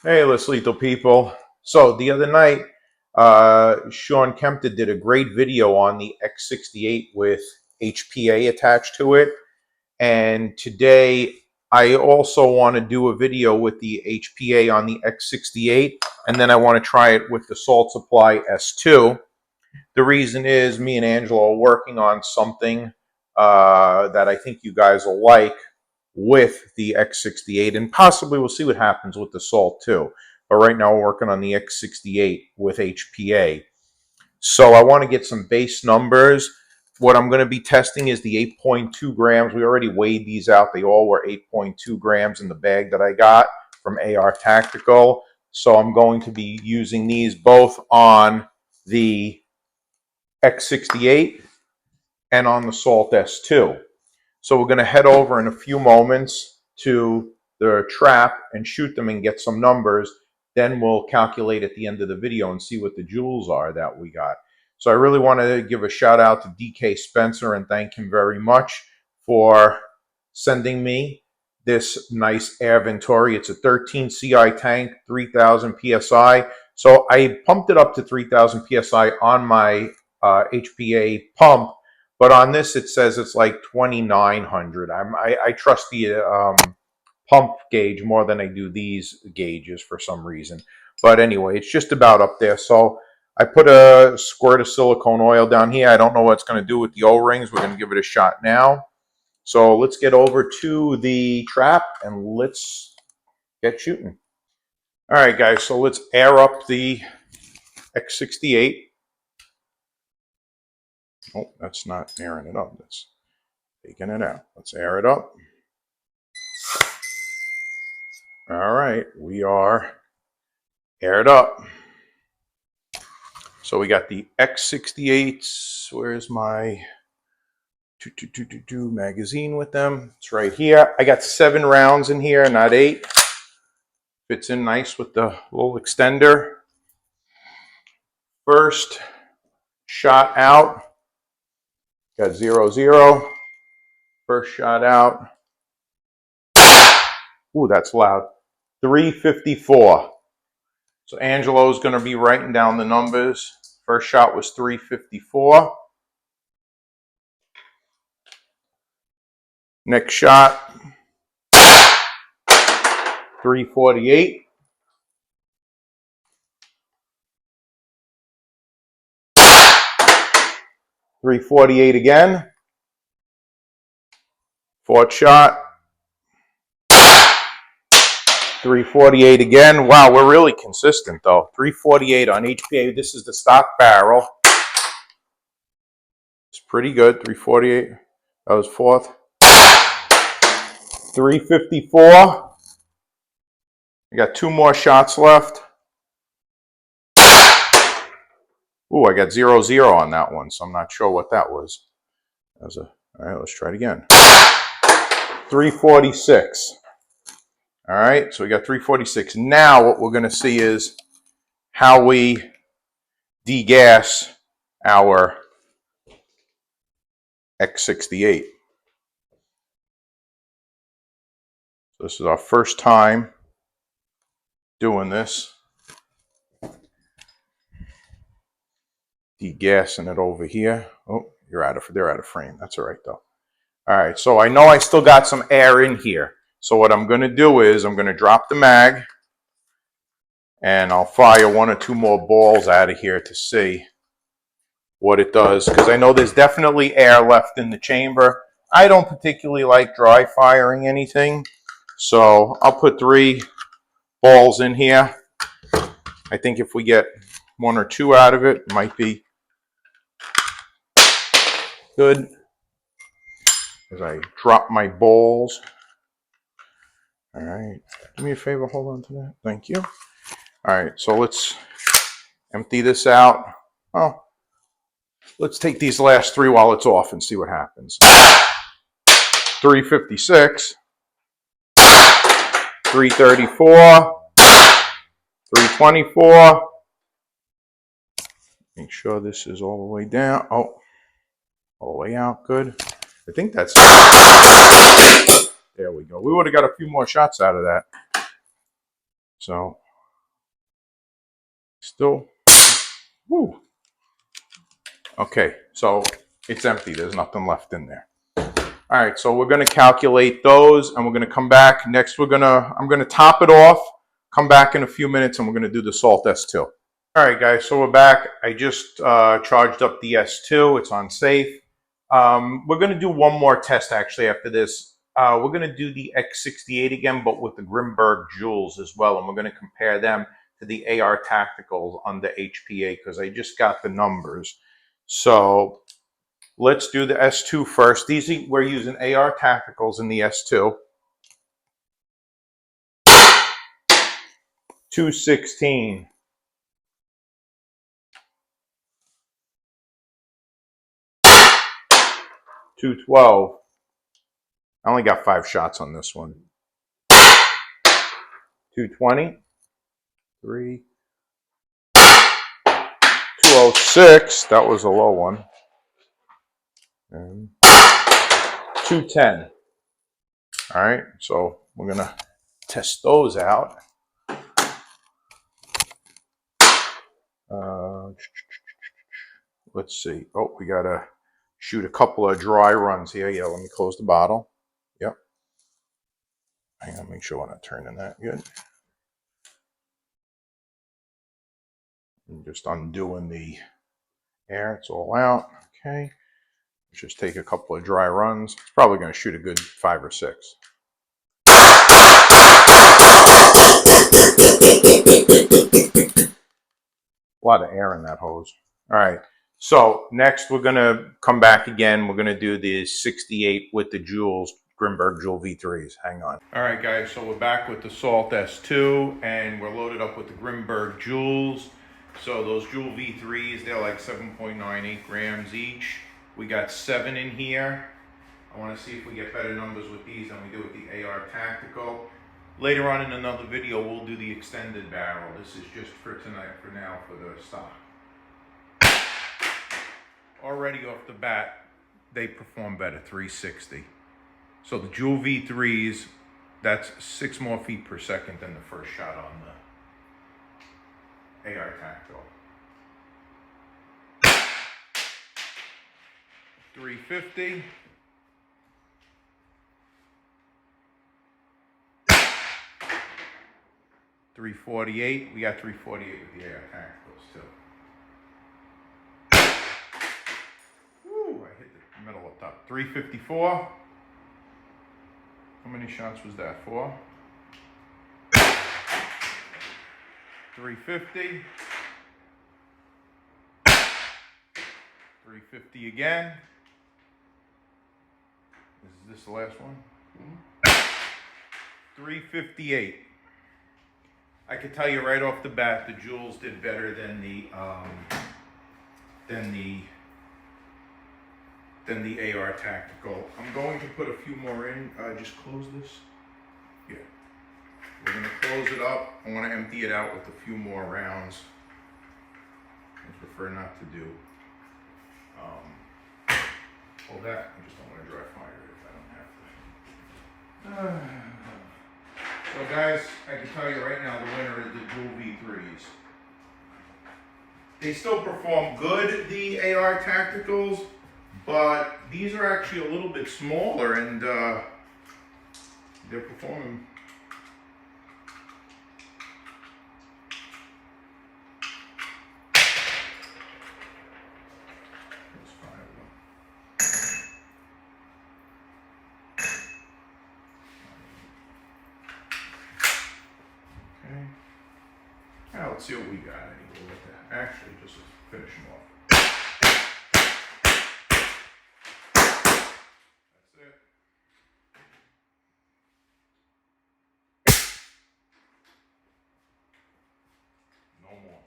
Hey, Les Lethal people. So the other night, Sean Kempter did a great video on the X.68 with HPA attached to it. And today, I also want to do a video with the HPA on the X.68. And then I want to try it with the Salt Supply S2. The reason is me and Angelo are working on something that I think you guys will like with the X.68, and possibly we'll see what happens with the Salt too. But right now we're working on the X.68 with HPA. So I want to get some base numbers. What I'm going to be testing is the 8.2 grams. We already weighed these out. They all were 8.2 grams in the bag that I got from AR Tactical. So I'm going to be using these both on the X.68 and on the Salt S2. So we're going to head over in a few moments to the trap and shoot them and get some numbers. Then we'll calculate at the end of the video and see what the joules are that we got. So I really want to give a shout out to DK Spencer and thank him very much for sending me this nice Air Venturi. It's a 13 CI tank, 3000 PSI. So I pumped it up to 3000 PSI on my HPA pump. But on this, it says it's like 2,900. I trust the pump gauge more than I do these gauges for some reason. But anyway, it's just about up there. So I put a squirt of silicone oil down here. I don't know what it's going to do with the O-rings. We're going to give it a shot now. So let's get over to the trap and let's get shooting. All right, guys. So let's air up the X.68. Oh, that's not airing it up. That's taking it out. Let's air it up. All right, we are aired up. So we got the X.68. Where's my magazine with them? It's right here. I got 7 rounds in here, not 8. Fits in nice with the little extender. First shot out. Got 0-0. First shot out. Ooh, that's loud. 354. So Angelo's going to be writing down the numbers. First shot was 354. Next shot, 348. .348 again. Fourth shot. 348 again. Wow, we're really consistent though. 348 on HPA. This is the stock barrel. It's pretty good. 348. That was fourth. 354. We got 2 more shots left. Ooh, I got 0-0 on that one, so I'm not sure what that was. That was all right, let's try it again. 346. All right, so we got 346. Now what we're going to see is how we degas our X.68. So this is our first time doing this. Degassing it over here. Oh, they're out of frame. That's all right though. All right, so I know I still got some air in here. So what I'm going to do is I'm going to drop the mag and I'll fire 1 or 2 more balls out of here to see what it does, because I know there's definitely air left in the chamber. I don't particularly like dry firing anything, so I'll put 3 balls in here. I think if we get 1 or 2 out of it, it might be good. As I drop my balls. All right, do me a favor, hold on to that. Thank you. All right, so let's empty this out. Oh, let's take these last 3 while it's off and see what happens. 356, 334, 324. Make sure this is all the way down. Oh, all the way out, good. I think that's, there we go. We would have got a few more shots out of that. So Still. Woo. Okay, so it's empty. There's nothing left in there. All right, so we're going to calculate those, and we're going to come back. Next, I'm going to top it off, come back in a few minutes, and we're going to do the salt S2. All right, guys, so we're back. I just charged up the S2. It's on safe. We're going to do one more test, actually, after this. We're going to do the X.68 again, but with the Grimberg Joules as well, and we're going to compare them to the AR Tacticals on the HPA, because I just got the numbers. So let's do the S2 first. We're using AR Tacticals in the S2. 216. 212. I only got 5 shots on this one. 220. 3. 206. That was a low one. And 210. All right, so we're going to test those out. Let's see. Oh, we got to shoot a couple of dry runs here. Yeah, let me close the bottle. Yep. Hang on, make sure I'm not turning that good. I'm just undoing the air. It's all out. Okay. Let's just take a couple of dry runs. It's probably going to shoot a good 5 or 6. A lot of air in that hose. All right. So next we're going to come back again. We're going to do the 68 with the Joules, Grimberg JulV3s. Hang on. All right, guys. So we're back with the Salt S2, and we're loaded up with the Grimberg Joules. So those JulV3s, they're like 7.98 grams each. We got 7 in here. I want to see if we get better numbers with these than we do with the AR Tactical. Later on in another video, we'll do the extended barrel. This is just for tonight, for now, for the stock. Already off the bat, they perform better, 360. So the JulV3s, that's 6 more feet per second than the first shot on the AR Tactical. 350. 348. We got 348 with the AR Tacticals too. Woo! I hit the middle up top. 354. How many shots was that? 4. 350. 350 again. Is this the last one? 358. I can tell you right off the bat, the Joules did better than the AR Tactical. I'm going to put a few more in. Just close this. Yeah, we're gonna close it up. I want to empty it out with a few more rounds. I prefer not to do all that. I just don't want to dry fire it if I don't have to. So guys, I can tell you right now, the winner is the JulV3s. They still perform good, the AR Tacticals, but these are actually a little bit smaller, and they're performing. Now let's see what we got anyway with that. Actually, just finish them off. That's it. No more.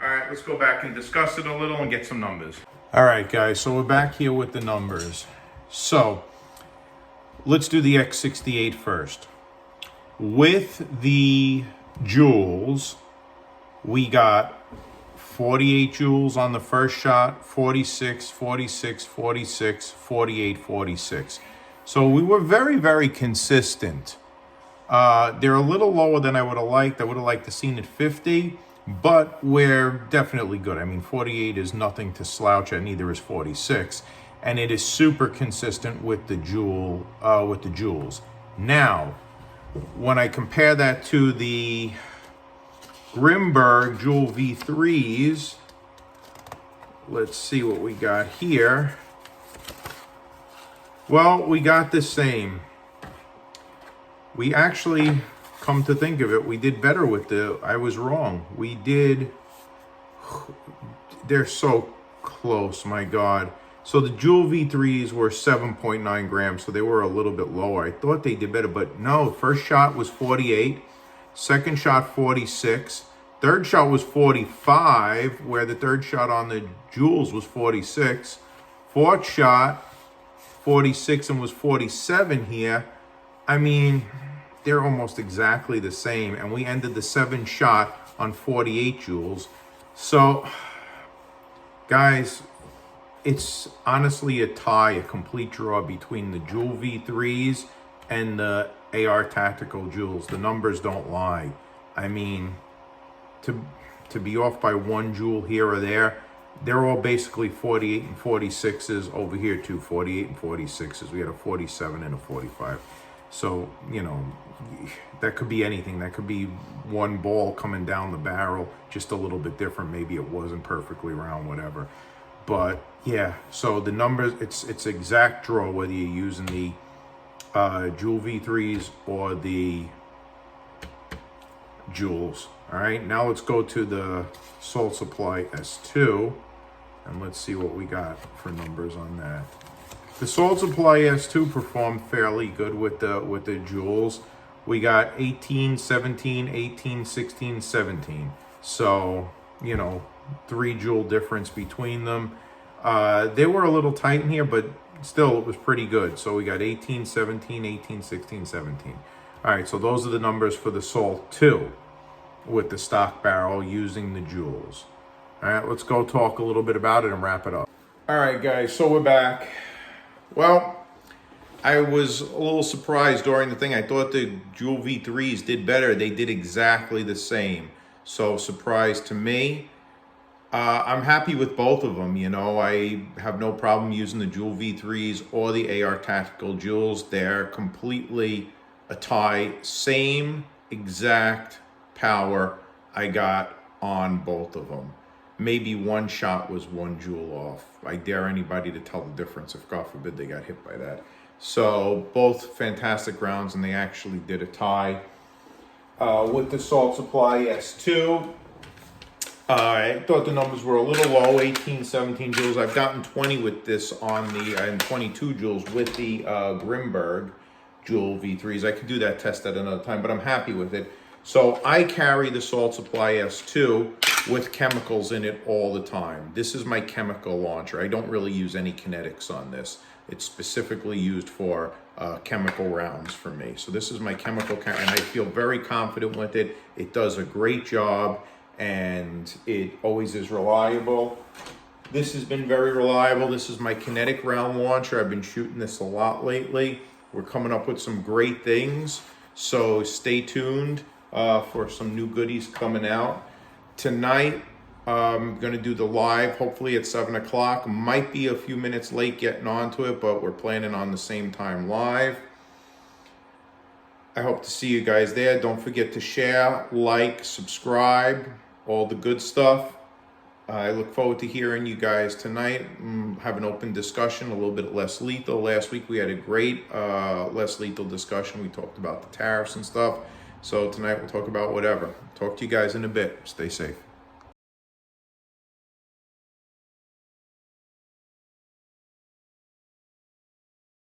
All right, let's go back and discuss it a little and get some numbers. All right, guys, so we're back here with the numbers. So let's do the X.68 first. With the Joules, we got 48 joules on the first shot, 46, 46, 46, 48, 46. So we were very, very consistent They're a little lower than I would have liked. I would have liked to seen it 50, but we're definitely good. I mean, 48 is nothing to slouch at, neither is 46. And it is super consistent with the Joules. Now, when I compare that to the Grimberg JulV3s, let's see what we got here. Well, we got the same. We actually, come to think of it, we did better with I was wrong. We did, they're so close, my God. So the JulV3s were 7.9 grams, so they were a little bit lower. I thought they did better, but no, first shot was 48, second shot 46, third shot was 45, where the third shot on the Joules was 46, fourth shot 46 and was 47 here. I mean, they're almost exactly the same, and we ended the 7 shot on 48 joules. So, guys, it's honestly a tie, a complete draw between the JulV3s and the AR Tactical Joules. The numbers don't lie. I mean, to be off by 1 joule here or there, they're all basically 48 and 46s over here too, 48 and 46s. We had a 47 and a 45. So, you know, that could be anything. That could be one ball coming down the barrel, just a little bit different. Maybe it wasn't perfectly round, whatever. But yeah, so the numbers, it's exact draw whether you're using the JulV3s or the Joules. All right, now let's go to the Salt Supply S2 and let's see what we got for numbers on that. The Salt Supply S2 performed fairly good with the Joules. We got 18, 17, 18, 16, 17. So, you know, 3 joule difference between them. They were a little tight in here, but still it was pretty good. So we got 18, 17, 18, 16, 17. All right, so those are the numbers for the Salt 2 with the stock barrel using the Joules. All right, let's go talk a little bit about it and wrap it up. All right, guys, so we're back. Well, I was a little surprised during the thing. I thought the JulV3s did better. They did exactly the same. So, surprise to me. I'm happy with both of them. You know, I have no problem using the JulV3s or the AR Tactical Joules. They're completely a tie. Same exact power I got on both of them. Maybe one shot was 1 joule off. I dare anybody to tell the difference if, God forbid, they got hit by that. So both fantastic rounds, and they actually did a tie. With the Salt Supply S2, I thought the numbers were a little low, 18, 17 joules. I've gotten 20 with this on the, and 22 joules with the Grimberg JulV3s. I could do that test at another time, but I'm happy with it. So I carry the Salt Supply S2 with chemicals in it all the time. This is my chemical launcher. I don't really use any kinetics on this. It's specifically used for chemical rounds for me. So this is my chemical, and I feel very confident with it. It does a great job, and it always is reliable. This has been very reliable. This is my kinetic round launcher. I've been shooting this a lot lately. We're coming up with some great things, so stay tuned for some new goodies coming out. Tonight, I'm going to do the live, hopefully at 7 o'clock. Might be a few minutes late getting onto it, but we're planning on the same time live. I hope to see you guys there. Don't forget to share, like, subscribe, all the good stuff. I look forward to hearing you guys tonight. Have an open discussion, a little bit less lethal. Last week we had a great less lethal discussion. We talked about the tariffs and stuff. So tonight we'll talk about whatever. Talk to you guys in a bit. Stay safe.